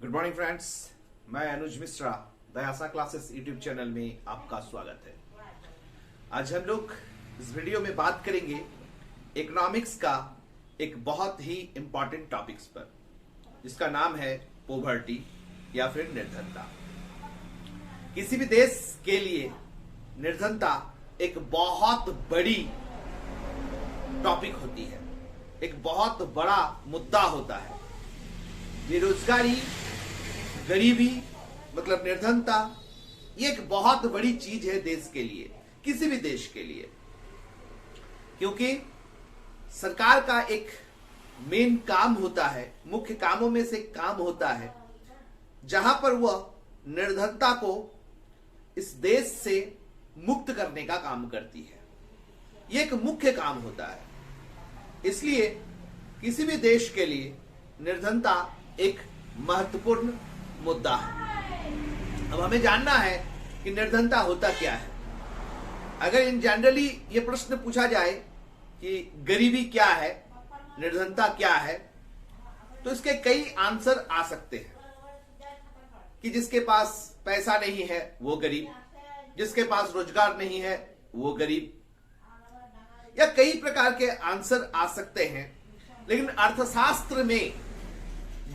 Good morning friends, मैं अनुज Mishra दयासा classes YouTube channel में आपका स्वागत है। आज हम लोग इस वीडियो में बात करेंगे इकोनॉमिक्स का एक बहुत ही इंपॉर्टेंट टॉपिक्स पर, जिसका नाम है पॉवर्टी या फिर निर्धनता। किसी भी देश के लिए निर्धनता एक बहुत बड़ी टॉपिक होती है, एक बहुत बड़ा मुद्दा होता है। बेरोजगारी, गरीबी मतलब निर्धनता, ये एक बहुत बड़ी चीज है देश के लिए, किसी भी देश के लिए, क्योंकि सरकार का एक मेन काम होता है, मुख्य कामों में से काम होता है, जहां पर वह निर्धनता को इस देश से मुक्त करने का काम करती है। यह एक मुख्य काम होता है। इसलिए किसी भी देश के लिए निर्धनता एक महत्वपूर्ण मुद्दा है। अब हमें जानना है कि निर्धनता होता क्या है। अगर इन जनरली ये प्रश्न पूछा जाए कि गरीबी क्या है, निर्धनता क्या है, तो इसके कई आंसर आ सकते हैं कि जिसके पास पैसा नहीं है वो गरीब, जिसके पास रोजगार नहीं है वो गरीब, या कई प्रकार के आंसर आ सकते हैं। लेकिन अर्थशास्त्र में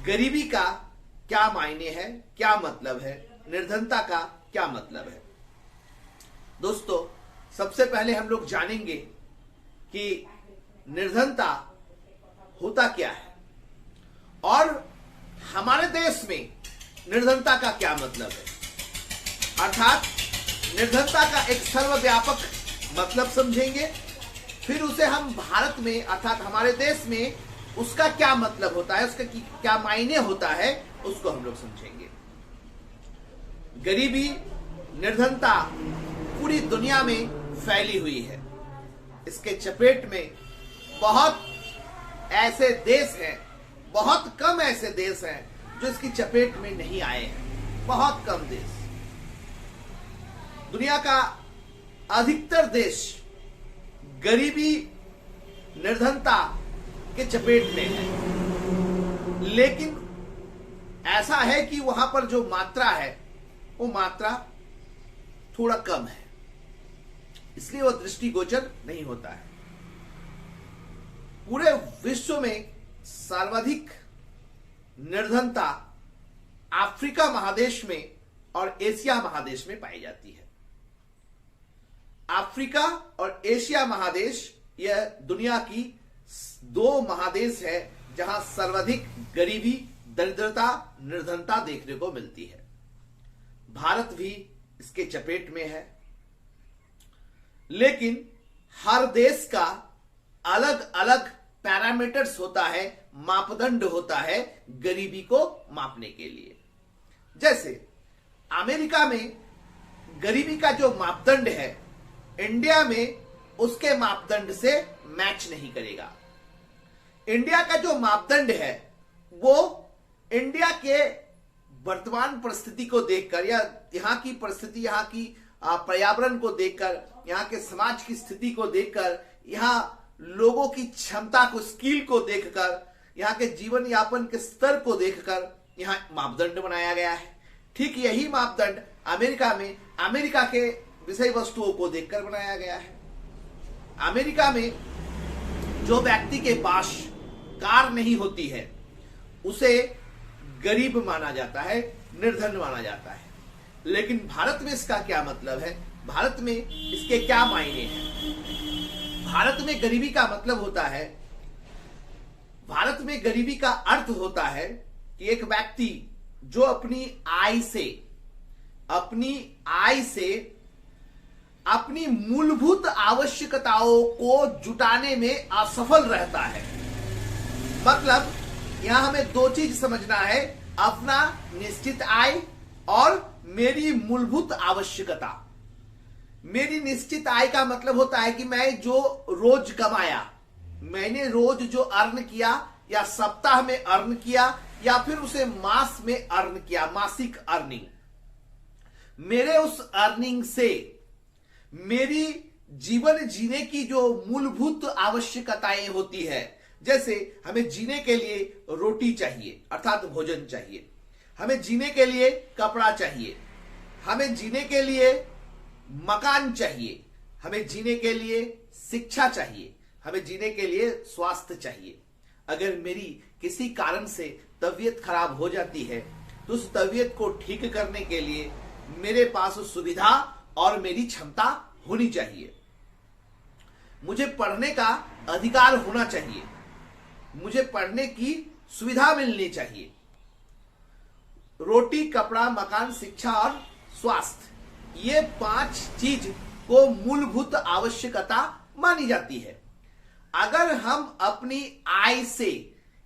गरीबी का क्या मायने है, क्या मतलब है, निर्धनता का क्या मतलब है। दोस्तों, सबसे पहले हम लोग जानेंगे कि निर्धनता होता क्या है और हमारे देश में निर्धनता का क्या मतलब है। अर्थात निर्धनता का एक सर्वव्यापक मतलब समझेंगे, फिर उसे हम भारत में अर्थात हमारे देश में उसका क्या मतलब होता है, उसका क्या मायने होता है, उसको हम लोग समझेंगे। गरीबी, निर्धनता पूरी दुनिया में फैली हुई है। इसके चपेट में बहुत ऐसे देश हैं, बहुत कम ऐसे देश हैं जो इसकी चपेट में नहीं आए हैं। बहुत कम देश। दुनिया का अधिकतर देश गरीबी, निर्धनता के चपेट में है, लेकिन ऐसा है कि वहां पर जो मात्रा है वो मात्रा थोड़ा कम है, इसलिए वो दृष्टिगोचर नहीं होता है। पूरे विश्व में सर्वाधिक निर्धनता अफ्रीका महादेश में और एशिया महादेश में पाई जाती है। अफ्रीका और एशिया महादेश यह दुनिया की दो महादेश है जहां सर्वाधिक गरीबी, दरिद्रता, निर्धनता देखने को मिलती है। भारत भी इसके चपेट में है, लेकिन हर देश का अलग अलग पैरामीटर्स होता है, मापदंड होता है गरीबी को मापने के लिए। जैसे अमेरिका में गरीबी का जो मापदंड है, इंडिया में उसके मापदंड से मैच नहीं करेगा। इंडिया का जो मापदंड है वो इंडिया के वर्तमान परिस्थिति को देखकर या यहाँ की परिस्थिति, यहाँ की पर्यावरण को देखकर, यहाँ के समाज की स्थिति को देखकर, यहाँ लोगों की क्षमता को, स्किल को देखकर, यहाँ के जीवन यापन के स्तर को देखकर यहाँ मापदंड बनाया गया है। ठीक यही मापदंड अमेरिका में अमेरिका के विषय वस्तुओं को देखकर बनाया गया है। अमेरिका में जो व्यक्ति के पास कार नहीं होती है उसे गरीब माना जाता है, निर्धन माना जाता है। लेकिन भारत में इसका क्या मतलब है, भारत में इसके क्या मायने हैं। भारत में गरीबी का मतलब होता है, भारत में गरीबी का अर्थ होता है कि एक व्यक्ति जो अपनी आय से अपनी मूलभूत आवश्यकताओं को जुटाने में असफल रहता है। मतलब यहां हमें दो चीज समझना है, अपना निश्चित आय और मेरी मूलभूत आवश्यकता। मेरी निश्चित आय का मतलब होता है कि मैं जो रोज कमाया, मैंने रोज जो अर्न किया या सप्ताह में अर्न किया या फिर उसे मास में अर्न किया, मासिक अर्निंग, मेरे उस अर्निंग से मेरी जीवन जीने की जो मूलभूत आवश्यकताएं होती है, जैसे हमें जीने के लिए रोटी चाहिए अर्थात भोजन चाहिए, हमें जीने के लिए कपड़ा चाहिए, हमें जीने के लिए मकान चाहिए, हमें जीने के लिए शिक्षा चाहिए, हमें जीने के लिए स्वास्थ्य चाहिए। अगर मेरी किसी कारण से तबीयत खराब हो जाती है तो उस तबीयत को ठीक करने के लिए मेरे पास सुविधा और मेरी क्षमता होनी चाहिए। मुझे पढ़ने का अधिकार होना चाहिए, मुझे पढ़ने की सुविधा मिलनी चाहिए। रोटी, कपड़ा, मकान, शिक्षा और स्वास्थ्य, ये 5 चीज को मूलभूत आवश्यकता मानी जाती है। अगर हम अपनी आय से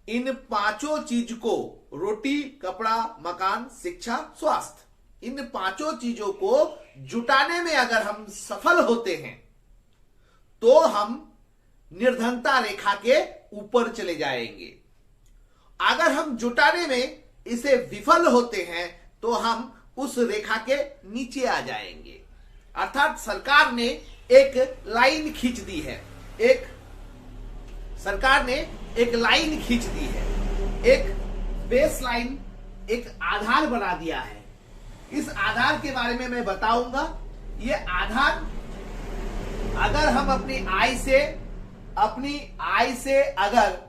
इन 5 चीज को, रोटी, कपड़ा, मकान, शिक्षा, स्वास्थ्य, इन 5 चीजों को जुटाने में अगर हम सफल होते हैं तो हम निर्धनता रेखा के ऊपर चले जाएंगे। अगर हम जुटाने में इसे विफल होते हैं तो हम उस रेखा के नीचे आ जाएंगे। अर्थात सरकार ने एक लाइन खींच दी है, सरकार ने एक लाइन खींच दी है, एक बेस लाइन, एक आधार बना दिया है। इस आधार के बारे में मैं बताऊंगा। ये आधार अगर हम अपनी आय से अगर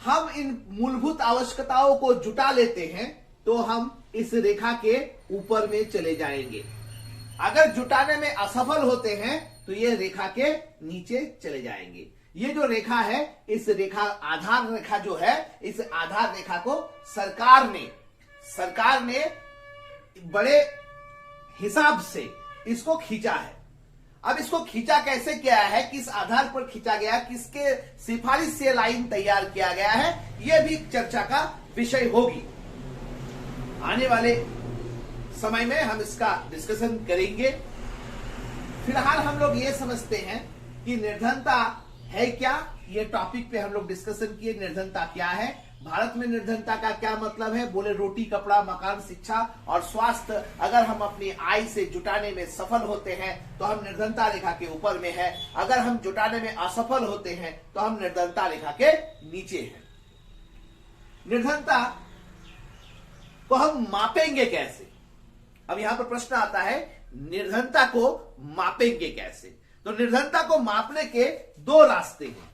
हम इन मूलभूत आवश्यकताओं को जुटा लेते हैं तो हम इस रेखा के ऊपर में चले जाएंगे। अगर जुटाने में असफल होते हैं तो ये रेखा के नीचे चले जाएंगे। ये जो रेखा है, इस रेखा, आधार रेखा जो है, इस आधार रेखा को सरकार ने बड़े हिसाब से इसको खींचा है। अब इसको खींचा कैसे किया है, किस आधार पर खींचा गया, किसके सिफारिश से लाइन तैयार किया गया है, यह भी चर्चा का विषय होगी। आने वाले समय में हम इसका डिस्कशन करेंगे। फिलहाल हम लोग ये समझते हैं कि निर्धनता है क्या, ये टॉपिक पे हम लोग डिस्कशन किए। निर्धनता क्या है, भारत में निर्धनता का क्या मतलब है, बोले रोटी, कपड़ा, मकान, शिक्षा और स्वास्थ्य अगर हम अपनी आय से जुटाने में सफल होते हैं तो हम निर्धनता रेखा के ऊपर में है, अगर हम जुटाने में असफल होते हैं तो हम निर्धनता रेखा के नीचे हैं। निर्धनता को हम मापेंगे कैसे? अब यहां पर प्रश्न आता है, निर्धनता को मापेंगे कैसे? तो निर्धनता को मापने के 2 रास्ते हैं।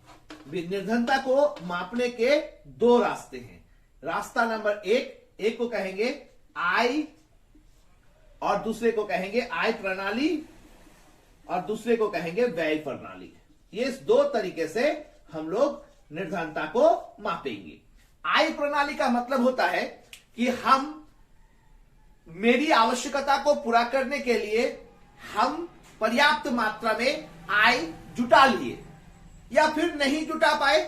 निर्धनता को मापने के 2 रास्ते हैं। रास्ता नंबर 1 को कहेंगे आय और दूसरे को कहेंगे आय प्रणाली और दूसरे को कहेंगे व्यय प्रणाली। ये इस 2 तरीके से हम लोग निर्धनता को मापेंगे। आय प्रणाली का मतलब होता है कि हम मेरी आवश्यकता को पूरा करने के लिए हम पर्याप्त मात्रा में आय जुटा लिए या फिर नहीं जुटा पाए।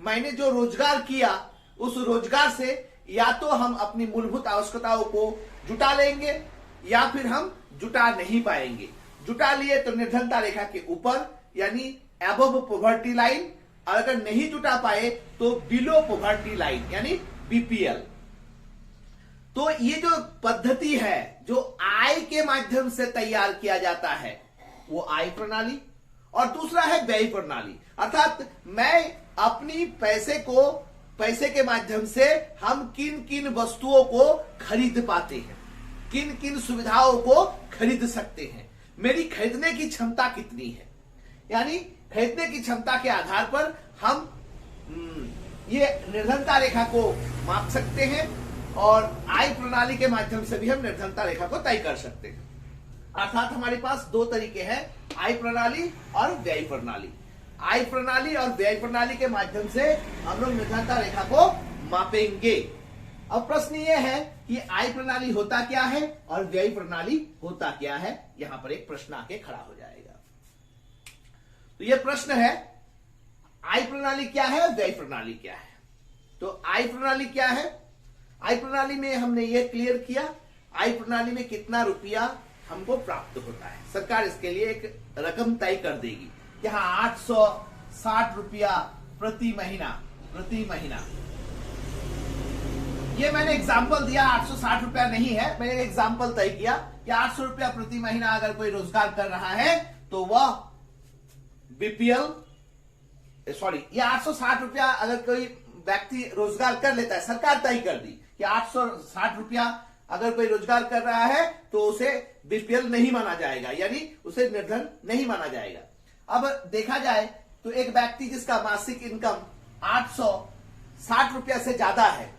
मैंने जो रोजगार किया उस रोजगार से या तो हम अपनी मूलभूत आवश्यकताओं को जुटा लेंगे या फिर हम जुटा नहीं पाएंगे। जुटा लिए तो निर्धनता रेखा के ऊपर यानी अबव पॉवर्टी लाइन, और अगर नहीं जुटा पाए तो बिलो पॉवर्टी लाइन यानी बीपीएल। तो ये जो पद्धति है जो आय के माध्यम से तैयार किया जाता है वो आय प्रणाली, और दूसरा है व्यय प्रणाली। अर्थात मैं अपनी पैसे के माध्यम से हम किन किन वस्तुओं को खरीद पाते हैं, किन किन सुविधाओं को खरीद सकते हैं, मेरी खरीदने की क्षमता कितनी है। यानी खरीदने की क्षमता के आधार पर हम ये निर्धनता रेखा को माप सकते हैं और आय प्रणाली के माध्यम से भी हम निर्धनता रेखा को तय कर सकते हैं। अर्थात हमारे पास 2 तरीके हैं, आय प्रणाली और व्यय प्रणाली। आय प्रणाली और व्यय प्रणाली के माध्यम से हम लोग निर्धनता रेखा को मापेंगे। अब प्रश्न यह है कि आय प्रणाली होता क्या है और व्यय प्रणाली होता क्या है। यहां पर एक प्रश्न आके खड़ा हो जाएगा। तो यह प्रश्न है, आय प्रणाली क्या है, व्यय प्रणाली क्या है। तो आय प्रणाली क्या है? आय प्रणाली में हमने ये क्लियर किया, आय प्रणाली में कितना रुपया हमको प्राप्त होता है। सरकार इसके लिए एक रकम तय कर देगी। यहाँ 860 रुपया प्रति महीना। ये मैंने एग्जाम्पल दिया, 860 रुपया नहीं है, मैंने एग्जाम्पल तय किया कि 800 रुपया प्रति महीना अगर कोई रोजगार कर रहा है तो वह बीपीएल, ये 860 रुपया अगर कोई व्यक्ति रोजगार कर लेता है, सरकार तय कर दी कि 860 रुपया अगर कोई रोजगार कर रहा है तो उसे बीपीएल नहीं माना जाएगा, यानी उसे निर्धन नहीं माना जाएगा। अब देखा जाए तो एक व्यक्ति जिसका मासिक इनकम 860 रुपया से ज्यादा है,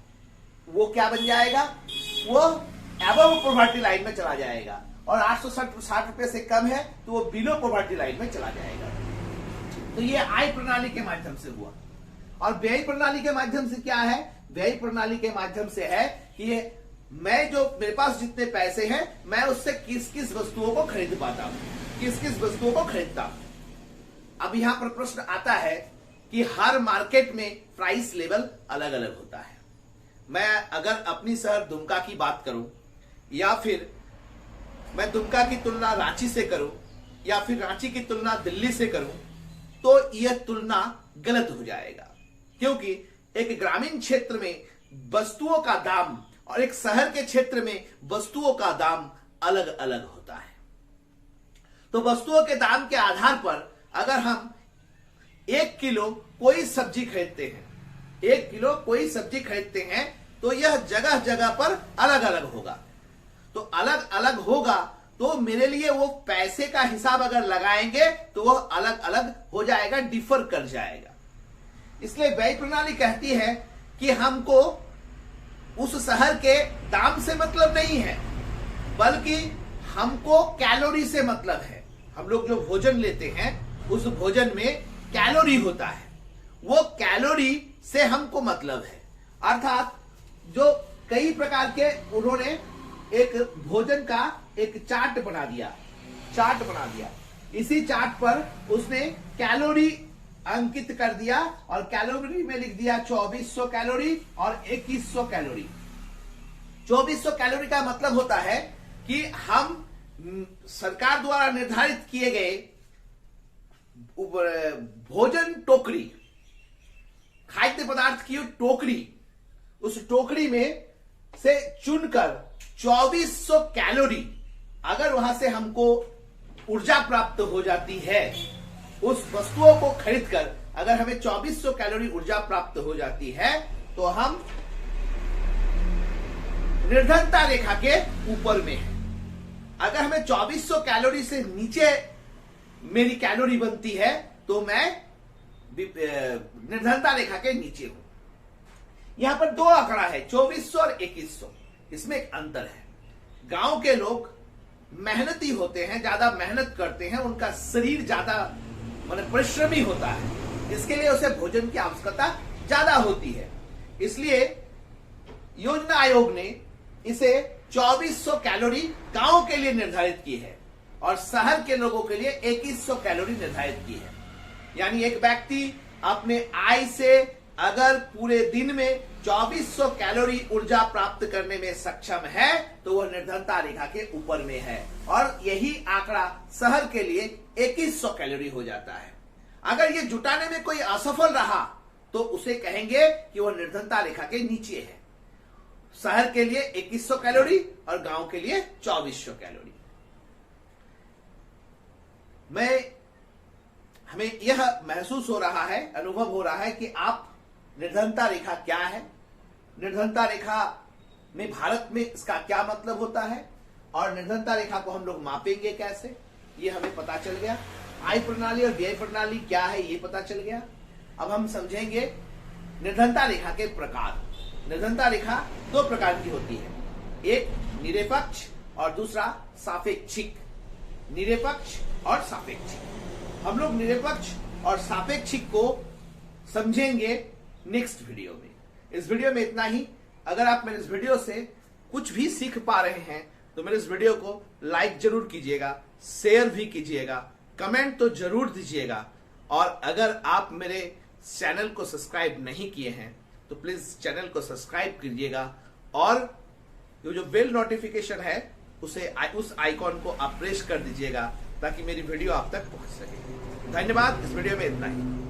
वो क्या बन जाएगा, वो अबव पॉवर्टी लाइन में चला जाएगा, और 860 रुपए से कम है तो वो बिलो पॉवर्टी लाइन में चला जाएगा। तो ये आय प्रणाली के माध्यम से हुआ। और व्यय प्रणाली के माध्यम से क्या है, व्यय प्रणाली के माध्यम से है कि ये मैं जो मेरे पास जितने पैसे हैं मैं उससे किस किस वस्तुओं को खरीद पाता हूं, किस किस वस्तुओं को खरीदता हूं। अब यहां पर प्रश्न आता है कि हर मार्केट में प्राइस लेवल अलग अलग होता है। मैं अगर अपनी शहर दुमका की बात करूं, या फिर मैं दुमका की तुलना रांची से करूं, या फिर रांची की तुलना दिल्ली से करूं, तो यह तुलना गलत हो जाएगा, क्योंकि एक ग्रामीण क्षेत्र में वस्तुओं का दाम और एक शहर के क्षेत्र में वस्तुओं का दाम अलग अलग होता है। तो वस्तुओं के दाम के आधार पर अगर हम 1 किलो कोई सब्जी खरीदते हैं, 1 किलो कोई सब्जी खरीदते हैं, तो यह जगह जगह पर अलग अलग होगा। तो अलग अलग होगा तो मेरे लिए वो पैसे का हिसाब अगर लगाएंगे तो वो अलग अलग हो जाएगा, डिफर कर जाएगा। इसलिए व्यय प्रणाली कहती है कि हमको उस शहर के दाम से मतलब नहीं है, बल्कि हमको कैलोरी से मतलब है। हम लोग जो भोजन लेते हैं उस भोजन में कैलोरी होता है, वो कैलोरी से हमको मतलब है। अर्थात जो कई प्रकार के उन्होंने एक भोजन का एक चार्ट बना दिया, इसी चार्ट पर उसने कैलोरी अंकित कर दिया और कैलोरी में लिख दिया 2400 कैलोरी और 2100 कैलोरी। 2400 कैलोरी का मतलब होता है कि हम सरकार द्वारा निर्धारित किए गए भोजन टोकरी, खाद्य पदार्थ की टोकरी, उस टोकरी में से चुनकर 2400 कैलोरी अगर वहां से हमको ऊर्जा प्राप्त हो जाती है, उस वस्तुओं को खरीदकर अगर हमें 2400 कैलोरी ऊर्जा प्राप्त हो जाती है, तो हम निर्धनता रेखा के ऊपर में है। अगर हमें 2400 कैलोरी से नीचे मेरी कैलोरी बनती है तो मैं निर्धनता रेखा के नीचे हूं। यहां पर 2 आंकड़ा है, 2400 और 2100, इसमें एक अंतर है। गांव के लोग मेहनती होते हैं, ज्यादा मेहनत करते हैं, उनका शरीर ज्यादा परिश्रमी होता है, इसके लिए उसे भोजन की आवश्यकता ज्यादा होती है। इसलिए योजना आयोग ने इसे 2400 कैलोरी गांव के लिए निर्धारित की है और शहर के लोगों के लिए 2100 कैलोरी निर्धारित की है। यानी एक व्यक्ति अपने आय से अगर पूरे दिन में 2400 कैलोरी ऊर्जा प्राप्त करने में सक्षम है तो वह निर्धनता रेखा के ऊपर में है, और यही आंकड़ा शहर के लिए 2100 कैलोरी हो जाता है। अगर ये जुटाने में कोई असफल रहा तो उसे कहेंगे कि वह निर्धनता रेखा के नीचे है। शहर के लिए 2100 कैलोरी और गांव के लिए 2400 कैलोरी। हमें यह महसूस हो रहा है, अनुभव हो रहा है कि आप निर्धनता रेखा क्या है, निर्धनता रेखा में भारत में इसका क्या मतलब होता है, और निर्धनता रेखा को हम लोग मापेंगे कैसे, ये हमें पता चल गया। आय प्रणाली और व्यय प्रणाली क्या है ये पता चल गया। अब हम समझेंगे निर्धनता रेखा के प्रकार। निर्धनता रेखा 2 प्रकार की होती है, एक निरपेक्ष और दूसरा सापेक्षिक। निरपेक्ष और सापेक्षिक, हम लोग निरपेक्ष और सापेक्षिक को समझेंगे नेक्स्ट वीडियो में। इस वीडियो में इतना ही। अगर आप मेरे इस वीडियो से कुछ भी सीख पा रहे हैं तो मेरे इस वीडियो को लाइक जरूर कीजिएगा, शेयर भी कीजिएगा, कमेंट तो जरूर दीजिएगा, और अगर आप मेरे चैनल को सब्सक्राइब नहीं किए हैं तो प्लीज चैनल को सब्सक्राइब कीजिएगा, और जो बेल नोटिफिकेशन है उस आइकॉन को आप प्रेस कर दीजिएगा ताकि मेरी वीडियो आप तक पहुंच सके। धन्यवाद। इस वीडियो में इतना ही।